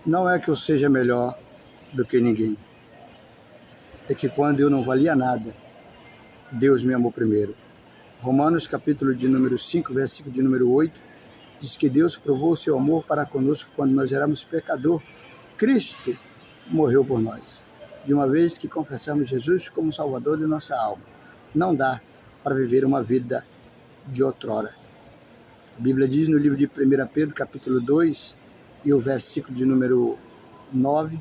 Não é que eu seja melhor do que ninguém. É que quando eu não valia nada, Deus me amou primeiro. Romanos capítulo de número 5, versículo de número 8, diz que Deus provou o seu amor para conosco quando nós éramos pecador. Cristo morreu por nós. De uma vez que confessamos Jesus como Salvador de nossa alma, não dá para viver uma vida de outrora. A Bíblia diz no livro de 1 Pedro, capítulo 2, e o versículo de número 9,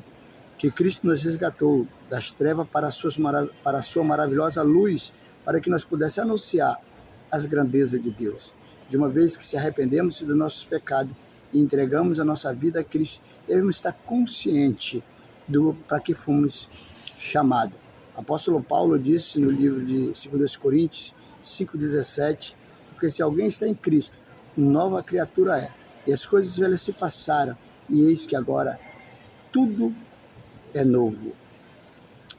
que Cristo nos resgatou das trevas para a sua maravilhosa luz, para que nós pudéssemos anunciar as grandezas de Deus. De uma vez que se arrependemos dos nossos pecados e entregamos a nossa vida a Cristo, devemos estar conscientes para que fomos chamados. O apóstolo Paulo disse no livro de 2 Coríntios 5,17, porque se alguém está em Cristo, nova criatura é, e as coisas velhas se passaram, e eis que agora tudo é novo.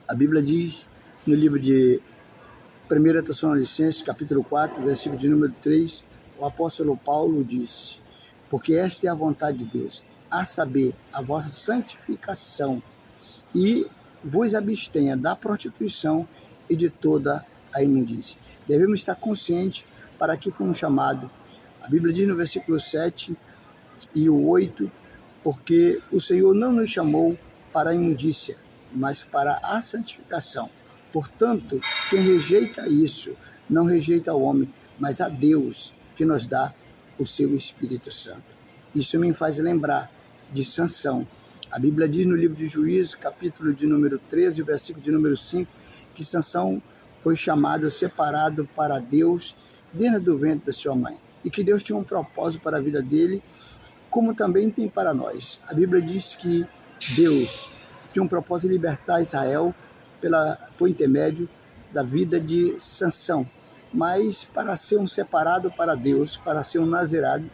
A Bíblia diz no livro de 1 Tessalonicenses, capítulo 4, versículo de número 3, o apóstolo Paulo disse: porque esta é a vontade de Deus, a saber, a vossa santificação, e vos abstenha da prostituição e de toda a imundícia. Devemos estar conscientes para que fomos chamados. A Bíblia diz no versículo 7 e o 8, porque o Senhor não nos chamou para a imundícia, mas para a santificação. Portanto, quem rejeita isso, não rejeita o homem, mas a Deus, que nos dá o seu Espírito Santo. Isso me faz lembrar de Sansão. A Bíblia diz no livro de Juízes, capítulo de número 13, versículo de número 5, que Sansão foi chamado, separado para Deus dentro do ventre da sua mãe, e que Deus tinha um propósito para a vida dele, como também tem para nós. A Bíblia diz que Deus tinha um propósito de libertar Israel por intermédio da vida de Sansão, mas para ser um separado para Deus, para ser um nazirado,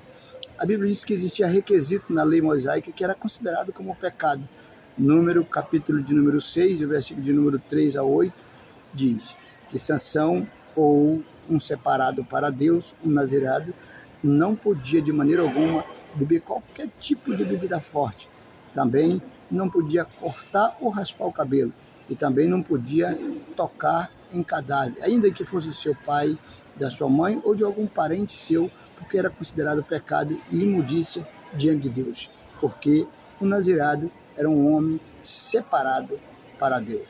a Bíblia diz que existia requisito na lei mosaica que era considerado como pecado. Número, capítulo de número 6, o versículo de número 3 a 8, diz que Sansão, ou um separado para Deus, um nazirado, não podia de maneira alguma beber qualquer tipo de bebida forte. Também não podia cortar ou raspar o cabelo. E também não podia tocar em cadáver, ainda que fosse seu pai, da sua mãe ou de algum parente seu, porque era considerado pecado e imundícia diante de Deus, porque o nazirado era um homem separado para Deus.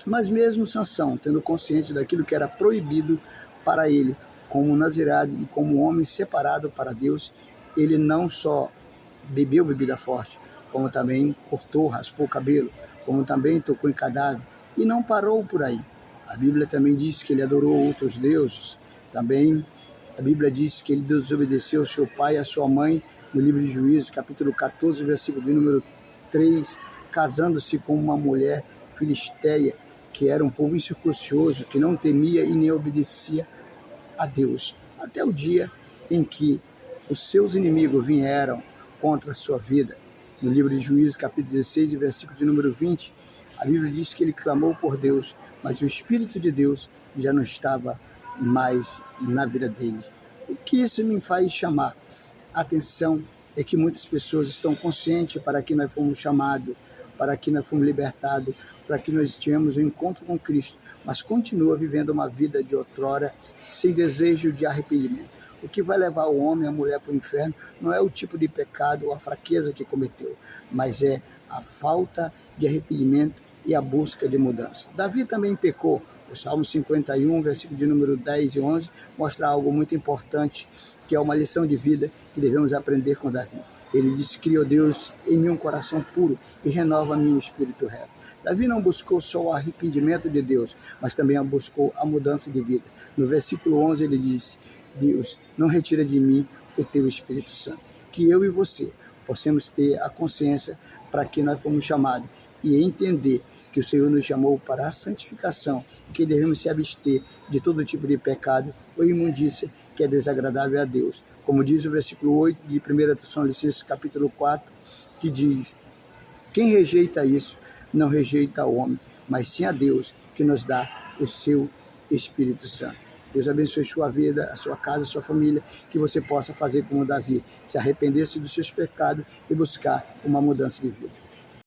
Mas mesmo Sansão, tendo consciência daquilo que era proibido para ele, como nazirado e como homem separado para Deus, ele não só bebeu bebida forte, como também cortou, raspou o cabelo, como também tocou em cadáver, e não parou por aí. A Bíblia também diz que ele adorou outros deuses. Também a Bíblia diz que ele desobedeceu ao seu pai e à sua mãe, no livro de Juízes, capítulo 14, versículo de número 3, casando-se com uma mulher filisteia, que era um povo incircuncioso, que não temia e nem obedecia a Deus, até o dia em que os seus inimigos vieram contra a sua vida. No livro de Juízes, capítulo 16, versículo de número 20, a Bíblia diz que ele clamou por Deus, mas o Espírito de Deus já não estava mais na vida dele. O que isso me faz chamar a atenção é que muitas pessoas estão conscientes para que nós fomos chamados, para que nós fomos libertados, para que nós tivemos um encontro com Cristo, mas continua vivendo uma vida de outrora, sem desejo de arrependimento. O que vai levar o homem e a mulher para o inferno não é o tipo de pecado ou a fraqueza que cometeu, mas é a falta de arrependimento e a busca de mudança. Davi também pecou. O Salmo 51, versículo de número 10 e 11, mostra algo muito importante, que é uma lição de vida que devemos aprender com Davi. Ele disse: cria, ó Deus, em mim um coração puro e renova-me um espírito reto. Davi não buscou só o arrependimento de Deus, mas também buscou a mudança de vida. No versículo 11 ele diz: Deus, não retira de mim o teu Espírito Santo. Que eu e você possamos ter a consciência para que nós fomos chamados e entender que o Senhor nos chamou para a santificação, que devemos se abster de todo tipo de pecado ou imundícia que é desagradável a Deus. Como diz o versículo 8 de 1 Tessalonicenses capítulo 4, que diz: quem rejeita isso, não rejeita o homem, mas sim a Deus, que nos dá o seu Espírito Santo. Deus abençoe sua vida, a sua casa, a sua família, que você possa fazer como Davi, se arrepender-se dos seus pecados e buscar uma mudança de vida.